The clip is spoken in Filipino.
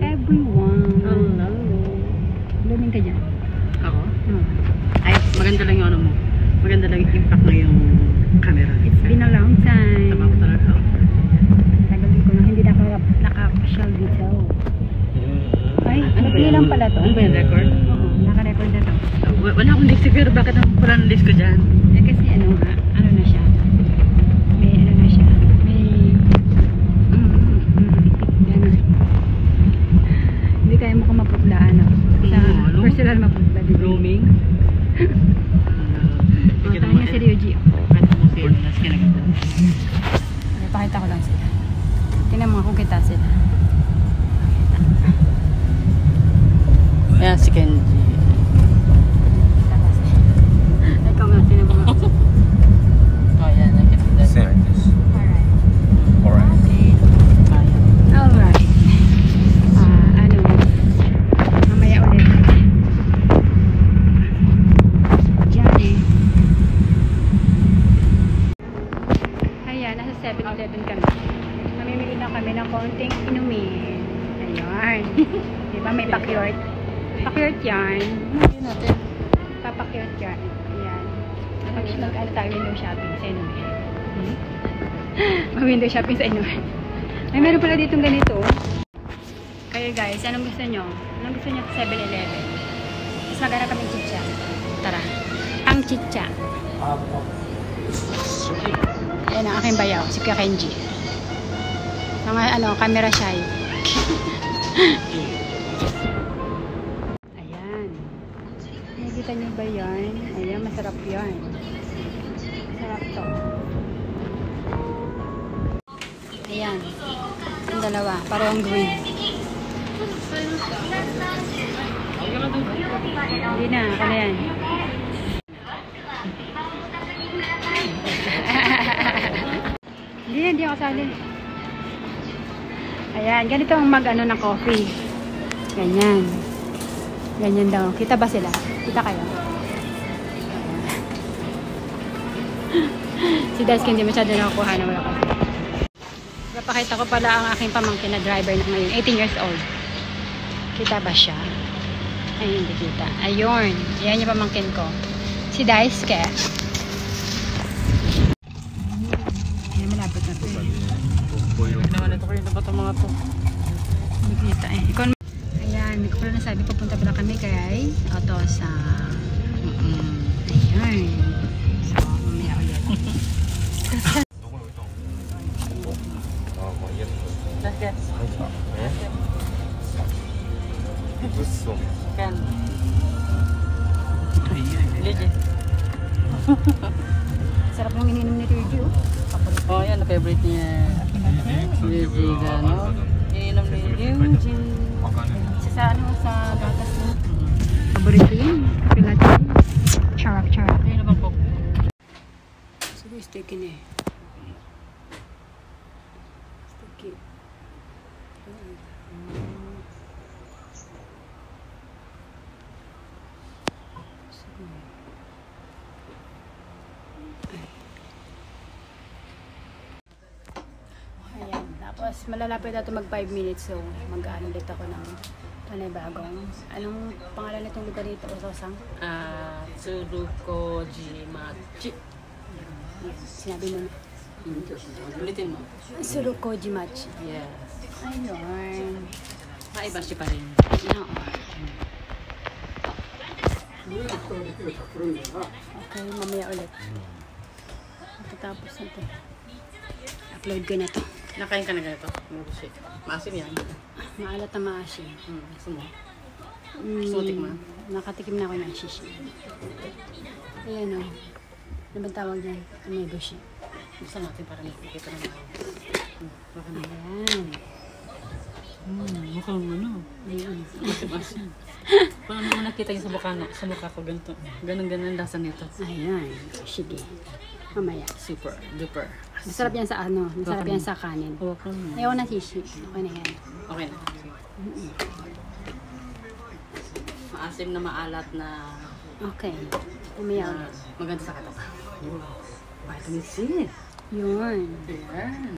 everyone. Hello. Blooming ka dyan. Ako? Ay, maganda lang yung ano mo. Maganda lang yung impact ng yung camera. It's been a long time. Tama ko talaga. Tagal ko na hindi naka-official dito. Ay, ano lang pala to? Ano ba yung record? Oo, naka-record na to. Wala akong disc pero bakit ang pala ng disc ko dyan? Eh kasi ano nga, ano na siya. May ano na siya. May gano'n. Hindi kaya mo kung maputla ano. Sa personal maputla dito. Roaming? Tayo niya si Ryuji. Kanta mo sila na kinaganda. Okay, pakita ko lang sila. Tingnan mo kung kita sila. Ayan si Kenji. Kita kasi. Ikaw nga, tingnan mo nga. Oh, yan. Nakita. Same like this. Alright. Alright. Okay. Kaya. Alright. Ano, mamaya ulit. Diyan eh. Ayan, nasa 7-Eleven kami. Mamimili na kami ng konting inumin. Ayan. Diba may pakyort? Pakyort yan. Hindi natin. Papakyort yan. Ayan. Mag-ano tayo window shopping sa inumin. Mag-window shopping sa inumin. Ay, meron pala ditong ganito. Kayo guys, anong gusto nyo? Anong gusto nyo sa 7-Eleven? Mas magana kami chicha. Tara. Ang chicha. Ayan ang aking bayaw, si Kuya Kenji. Mga ano, camera shy. Ayan. Nakikita nyo ba yan? Ayan, masarap yan. Masarap to. Ayan. Ang dalawa, parang green. Hindi na, ako na yan. Hindi ako sali. Ayan, ganito ang mag-ano ng coffee. Ganyan. Ganyan daw. Kita ba sila? Kita kayo? Si Daisuke hindi masyado nakukuha na wala kasi. Napakita ko pala ang aking pamangkin na driver na ngayon. 18 years old. Kita ba siya? Ay, hindi kita. Ayun. Ayan yung pamangkin ko. Si Daisuke. Ayan, malapit na ito eh. Naman ito kayo na ba itong mga to? Hindi kita eh. Ayan, hindi ko pala nasabi. Papunta pala kami kay Otosa. Ayan. So, mamaya ulit. Let's get. Gusto. Can. Legit. Sarap nung ininom ni Ryuji. Oh, yan. Na-favorite niya. Ryuji gano. Ininom ni Ryuji. Sa ano, sa gatas mo. Paborito yun. Pilati. Charap. Ayun na bang po? Sige, sticky na eh. Sticky. Ayan. Tapos, malalapit na ito mag 5 minutes. So, mag-ano ulit ako ng panibagong. Anong pangalan nitong lugar dito? Ososang? Tsurukoji Machi. Yes, sinabi mo na. Ulitin mo. Tsurukoji Machi. Yeah. Ayun. Maibashi pa rin. Oo. Okay, mamaya ulit. Pagkatapos natin. Upload ko na to. Nakain ka na ganito? Mabushi. Maasim yan. Maalat na maasim. Gusto mo? Gusto mo tikman? Nakatikim na ako ng shishi. Ayan o. Ano ba tawag dyan? Umebushi. Gusto natin para nakikita na ako. Baka na. Ayan. Mukhang ano? Ayan. Maasim. Paano mo nakita niyo sa mukha ko ganito? Ganun-ganun ang lasa nito. Ayan. Sige. Mamaya. Super duper. Masarap yan sa ano? Masarap yan sa kanin. Ayaw na shishi. Okay na yan. Okay na. Maasim na maalat na Okay. Mamaya ulit. maganda sa katawan. Vitamin C. Yun. Yan.